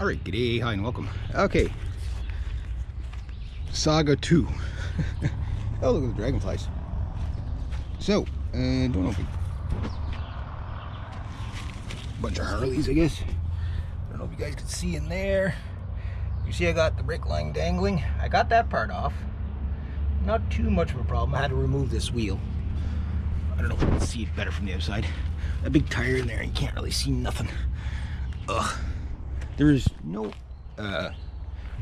All right, g'day, hi, and welcome. Okay, Saga 2. Oh, look at the dragonflies. So, don't know if we... bunch of Harleys, I guess. I don't know if you guys can see in there. You see I got the brake line dangling. I got that part off. Not too much of a problem. I had to remove this wheel. I don't know if you can see it better from the other side. A big tire in there, you can't really see nothing. Ugh. There is no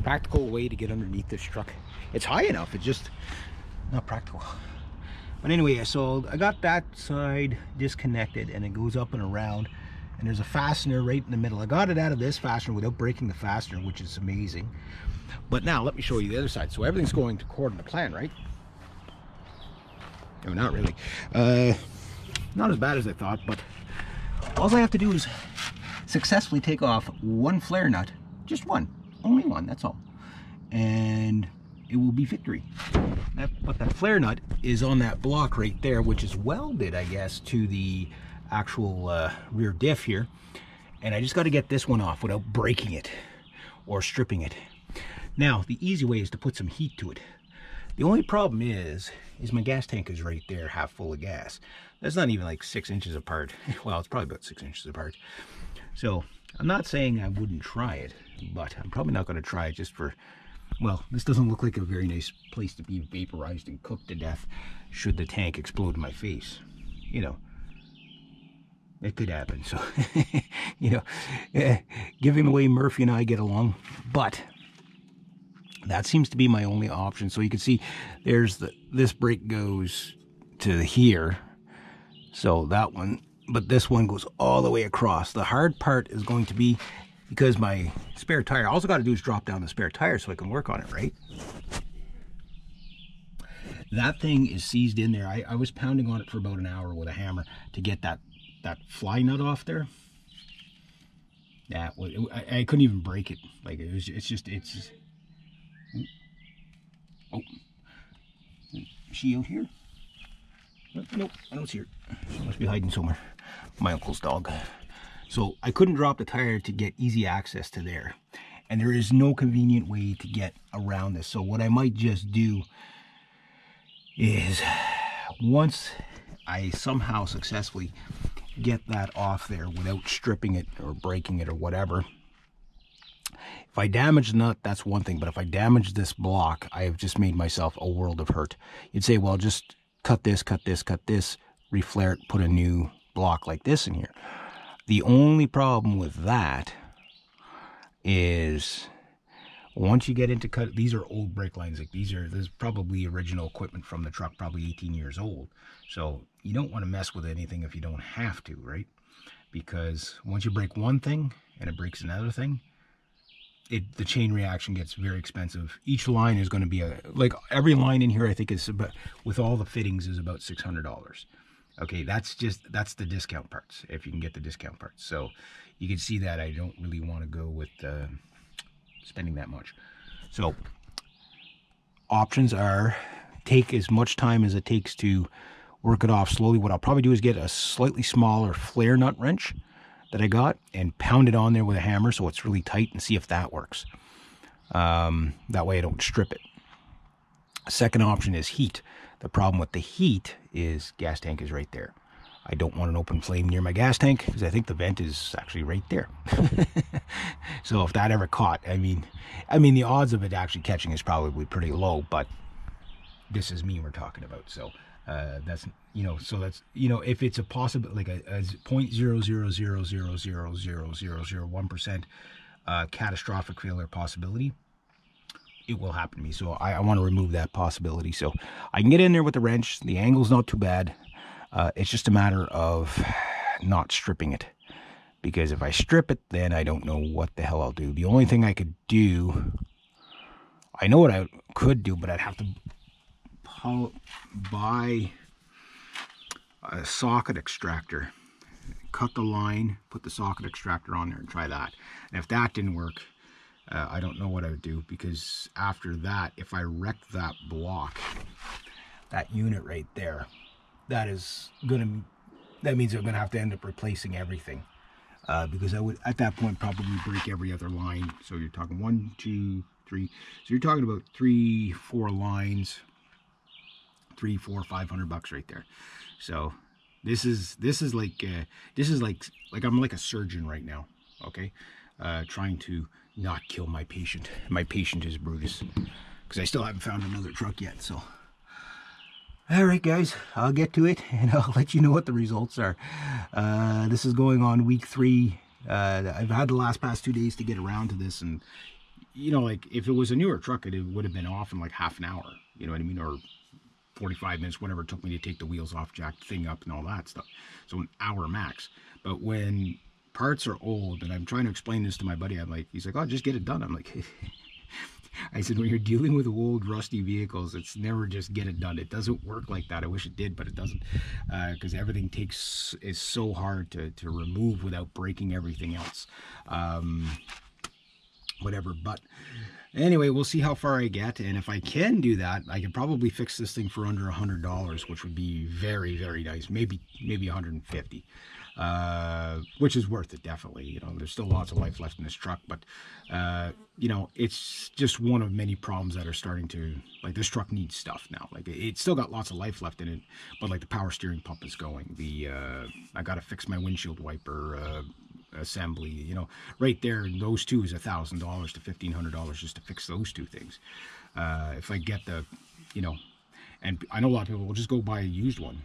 practical way to get underneath this truck. It's high enough, it's just not practical. But anyway, so I got that side disconnected and it goes up and around, and there's a fastener right in the middle. I got it out of this fastener without breaking the fastener, which is amazing. But now let me show you the other side. So everything's going according to plan, right? No, not really. Not as bad as I thought, but all I have to do is successfully take off one flare nut, just one, only one, that's all, and it will be victory. But that flare nut is on that block right there, which is welded, I guess, to the actual rear diff here, and I just got to get this one off without breaking it or stripping it. Now the easy way is to put some heat to it. The only problem is my gas tank is right there, half full of gas. That's not even like 6 inches apart. Well, it's probably about 6 inches apart. So I'm not saying I wouldn't try it, but I'm probably not going to try it just for, well, this doesn't look like a very nice place to be vaporized and cooked to death should the tank explode in my face. You know, it could happen. So, you know, given the way Murphy and I get along, but that seems to be my only option. So you can see there's this brake goes to here. So that one, but this one goes all the way across. The hard part is going to be because my spare tire, all I got to do is drop down the spare tire so I can work on it, right? That thing is seized in there. I was pounding on it for about an hour with a hammer to get that fly nut off there. That I couldn't even break it. Like it's just oh, is she out here? Nope, I don't see her. She must be hiding somewhere. My uncle's dog. So I couldn't drop the tire to get easy access to there. And there is no convenient way to get around this. So what I might just do is, once I somehow successfully get that off there without stripping it or breaking it or whatever, if I damage the nut, that's one thing. But if I damage this block, I have just made myself a world of hurt. You'd say, well, just cut this, reflare it, put a new block like this in here. The only problem with that is once you get into cut, these are old brake lines. Like this is probably original equipment from the truck, probably 18 years old. So you don't want to mess with anything if you don't have to, right? Because once you break one thing and it breaks another thing, the chain reaction gets very expensive. Each line is going to be like every line in here, I think is about, with all the fittings, is about $600. Okay, that's the discount parts, if you can get the discount parts. So you can see that I don't really want to go with spending that much. So options are take as much time as it takes to work it off slowly. What I'll probably do is get a slightly smaller flare nut wrench that I got and pound it on there with a hammer so it's really tight and see if that works. That way I don't strip it. Second option is heat. The problem with the heat is gas tank is right there. I don't want an open flame near my gas tank because I think the vent is actually right there. So if that ever caught, I mean the odds of it actually catching is probably pretty low, but this is me we're talking about. So that's, you know, so that's, you know, if it's a possible, like a 0.000000001% catastrophic failure possibility, it will happen to me. So I want to remove that possibility. So I can get in there with the wrench. The angle's not too bad. It's just a matter of not stripping it, because if I strip it, then I don't know what the hell I'll do. The only thing I could do, I know what I could do, but I'd have to buy a socket extractor, cut the line, put the socket extractor on there and try that. And if that didn't work, I don't know what I would do, because after that, if I wreck that block, that unit right there, that means I'm gonna have to end up replacing everything. because I would at that point probably break every other line. So you're talking 1, 2, 3. So you're talking about 3, 4 lines, 3, 4, $500 right there. So this is like I'm like a surgeon right now. Okay, trying to not kill my patient. My patient is Brutus, because I still haven't found another truck yet. So all right, guys, I'll get to it and I'll let you know what the results are. This is going on week 3. I've had the past 2 days to get around to this, and you know, like if it was a newer truck, it would have been off in like half an hour. You know what I mean? Or 45 minutes, whatever it took me to take the wheels off, jack the thing up and all that stuff. So an hour max. But when parts are old, and I'm trying to explain this to my buddy, he's like, oh, just get it done. I'm like, I said, when you're dealing with old rusty vehicles, it's never just get it done. It doesn't work like that. I wish it did, but it doesn't, because everything is so hard to remove without breaking everything else. Whatever, but anyway, we'll see how far I get, and if I can do that, I could probably fix this thing for under $100, which would be very, very nice. Maybe 150, which is worth it, definitely. You know, there's still lots of life left in this truck, but you know, it's just one of many problems that are starting to, like, this truck needs stuff now. Like, it's still got lots of life left in it, but like the power steering pump is going. I got to fix my windshield wiper assembly, you know, right there. Those two is $1,000 to $1,500 just to fix those two things. If I get the, you know, and I know a lot of people will just go buy a used one.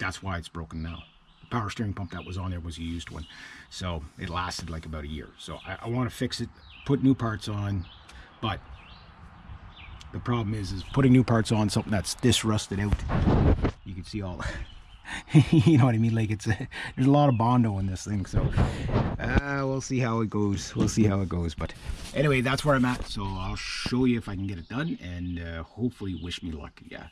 That's why it's broken now. The power steering pump that was on there was a used one, so it lasted like about a year. So I want to fix it, put new parts on, but the problem is putting new parts on something that's this rusted out. You can see all you know what I mean? Like, there's a lot of Bondo in this thing, so we'll see how it goes. We'll see how it goes. But anyway, that's where I'm at. So I'll show you if I can get it done, and hopefully wish me luck. Yeah.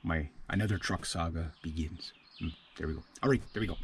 My another truck saga begins. There we go. All right, there we go.